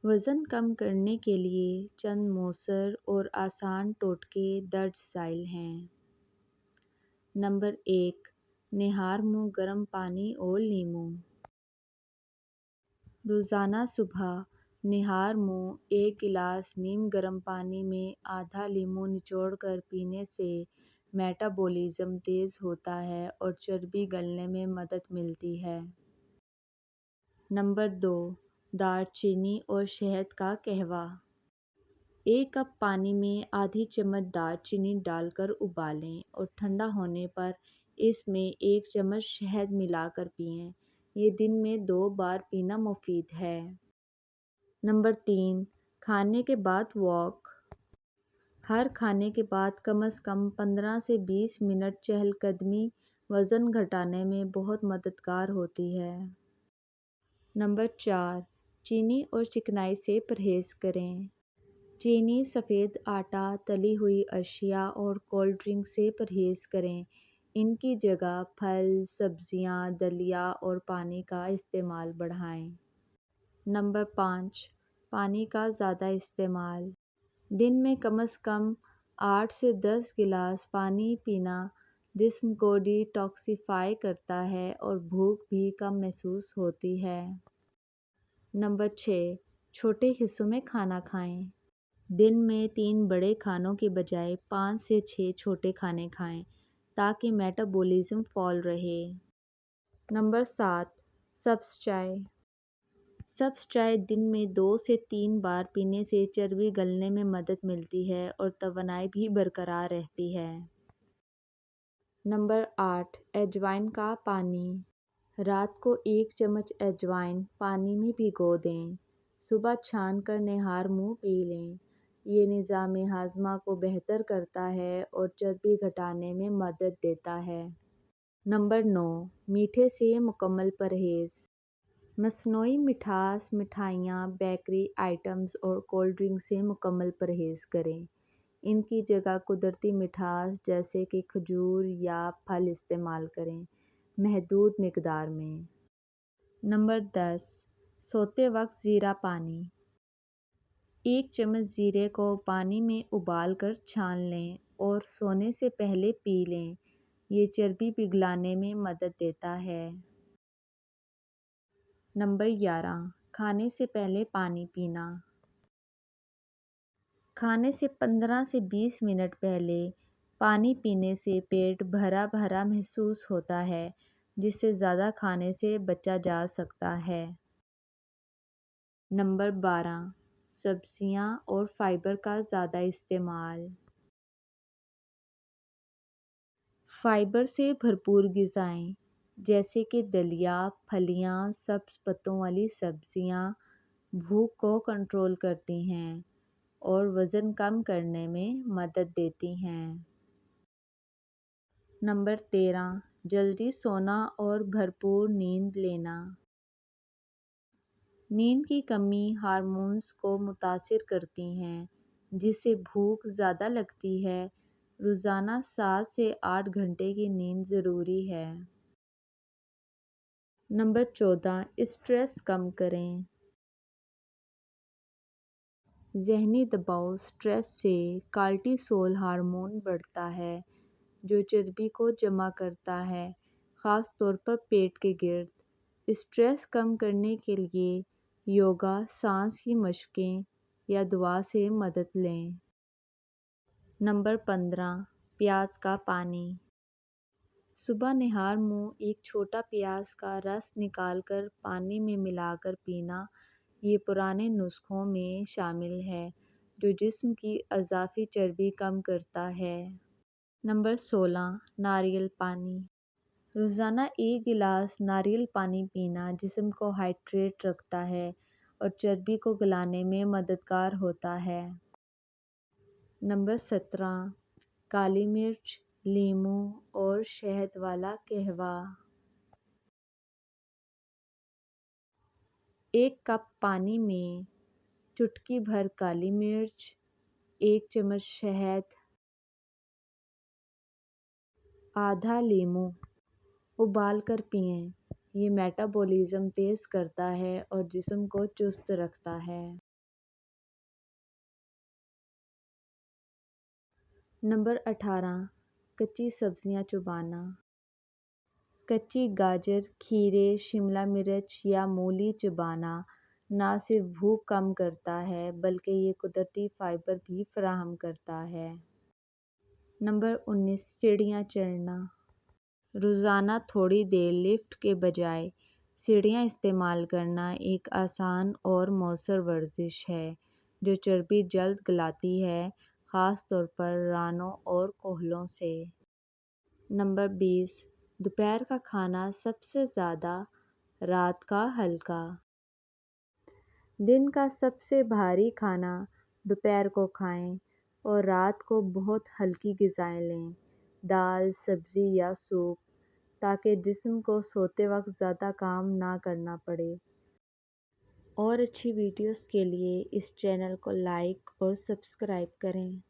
وزن کم کرنے کے لیے چند مؤثر اور آسان ٹوٹکے درج ذیل ہیں۔ نمبر 1، نہار منہ گرم پانی اور لیموں۔ روزانہ صبح نہار منہ 1 گلاس نیم گرم پانی میں آدھا لیموں نچوڑ کر پینے سے میٹابولزم تیز ہوتا ہے اور چربی گلنے میں مدد ملتی ہے۔ نمبر 2، دار چینی اور شہد کا قہوہ۔ 1 کپ پانی میں آدھی چمچ دار چینی ڈال کر ابالیں اور ٹھنڈا ہونے پر اس میں 1 چمچ شہد ملا کر پئیں۔ یہ دن میں 2 بار پینا مفید ہے۔ نمبر 3، کھانے کے بعد واک۔ ہر کھانے کے بعد کم از کم 15 سے 20 منٹ چہل قدمی وزن گھٹانے میں بہت مددگار ہوتی ہے۔ نمبر 4، چینی اور چکنائی سے پرہیز کریں۔ چینی، سفید آٹا، تلی ہوئی اشیاء اور کولڈ ڈرنک سے پرہیز کریں۔ ان کی جگہ پھل، سبزیاں، دلیہ اور پانی کا استعمال بڑھائیں۔ نمبر 5، پانی کا زیادہ استعمال۔ دن میں کم از کم 8 سے 10 گلاس پانی پینا جسم کو ڈی ٹاکسیفائی کرتا ہے اور بھوک بھی کم محسوس ہوتی ہے۔ نمبر 6، چھوٹے حصوں میں کھانا کھائیں۔ دن میں 3 بڑے کھانوں کے بجائے 5 سے 6 چھوٹے کھانے کھائیں تاکہ میٹابولزم فعال رہے۔ نمبر 7، سبز چائے۔ سبز چائے دن میں 2 سے 3 بار پینے سے چربی گلنے میں مدد ملتی ہے اور توانائی بھی برقرار رہتی ہے۔ نمبر 8، اجوائن کا پانی۔ رات کو 1 چمچ اجوائن پانی میں بھگو دیں۔ صبح چھان کر نہار منہ پی لیں۔ یہ نظام ہاضمہ کو بہتر کرتا ہے اور چربی گھٹانے میں مدد دیتا ہے۔ نمبر 9، میٹھے سے مکمل پرہیز۔ مصنوعی مٹھاس، مٹھائیاں، بیکری آئٹمز اور کولڈ ڈرنک سے مکمل پرہیز کریں۔ ان کی جگہ قدرتی مٹھاس جیسے کہ کھجور یا پھل استعمال کریں، محدود مقدار میں۔ نمبر 10، سوتے وقت زیرہ پانی۔ 1 چمچ زیرے کو پانی میں ابال کر چھان لیں اور سونے سے پہلے پی لیں۔ یہ چربی پگھلانے میں مدد دیتا ہے۔ نمبر 11، کھانے سے پہلے پانی پینا۔ کھانے سے 15 سے 20 منٹ پہلے پانی پینے سے پیٹ بھرا بھرا محسوس ہوتا ہے، جس سے زیادہ کھانے سے بچا جا سکتا ہے۔ نمبر 12، سبزیاں اور فائبر کا زیادہ استعمال۔ فائبر سے بھرپور غذائیں جیسے کہ دلیہ، پھلیاں، سبز پتوں والی سبزیاں بھوک کو کنٹرول کرتی ہیں اور وزن کم کرنے میں مدد دیتی ہیں۔ نمبر 13، جلدی سونا اور بھرپور نیند لینا۔ نیند کی کمی ہارمونز کو متاثر کرتی ہے، جس سے بھوک زیادہ لگتی ہے۔ روزانہ 7 سے 8 گھنٹے کی نیند ضروری ہے۔ نمبر 14، اسٹریس کم کریں۔ ذہنی دباؤ سٹریس سے کارٹیسول ہارمون بڑھتا ہے جو چربی کو جمع کرتا ہے، خاص طور پر پیٹ کے گرد۔ اسٹریس کم کرنے کے لیے یوگا، سانس کی مشقیں یا دعا سے مدد لیں۔ نمبر 15، پیاز کا پانی۔ صبح نہار منہ 1 چھوٹا پیاز کا رس نکال کر پانی میں ملا کر پینا یہ پرانے نسخوں میں شامل ہے جو جسم کی اضافی چربی کم کرتا ہے۔ نمبر 16، ناریل پانی۔ روزانہ 1 گلاس ناریل پانی پینا جسم کو ہائیڈریٹ رکھتا ہے اور چربی کو گلانے میں مددگار ہوتا ہے۔ نمبر 17، کالی مرچ، لیموں اور شہد والا قہوہ۔ 1 کپ پانی میں چٹکی بھر کالی مرچ، 1 چمچ شہد، آدھا لیموں ابال کر پئیں۔ یہ میٹابولزم تیز کرتا ہے اور جسم کو چست رکھتا ہے۔ نمبر 18، کچی سبزیاں چبانا۔ کچی گاجر، کھیرے، شملہ مرچ یا مولی چبانا نہ صرف بھوک کم کرتا ہے بلکہ یہ قدرتی فائبر بھی فراہم کرتا ہے۔ نمبر 19، سیڑھیاں چڑھنا۔ روزانہ تھوڑی دیر لفٹ کے بجائے سیڑھیاں استعمال کرنا ایک آسان اور مؤثر ورزش ہے جو چربی جلد گلاتی ہے، خاص طور پر رانوں اور کوہلوں سے۔ نمبر 20، دوپہر کا کھانا سب سے زیادہ، رات کا ہلکا۔ دن کا سب سے بھاری کھانا دوپہر کو کھائیں اور رات کو بہت ہلکی غذائیں لیں، دال، سبزی یا سوپ، تاکہ جسم کو سوتے وقت زیادہ کام نہ کرنا پڑے۔ اور اچھی ویڈیوز کے لیے اس چینل کو لائک اور سبسکرائب کریں۔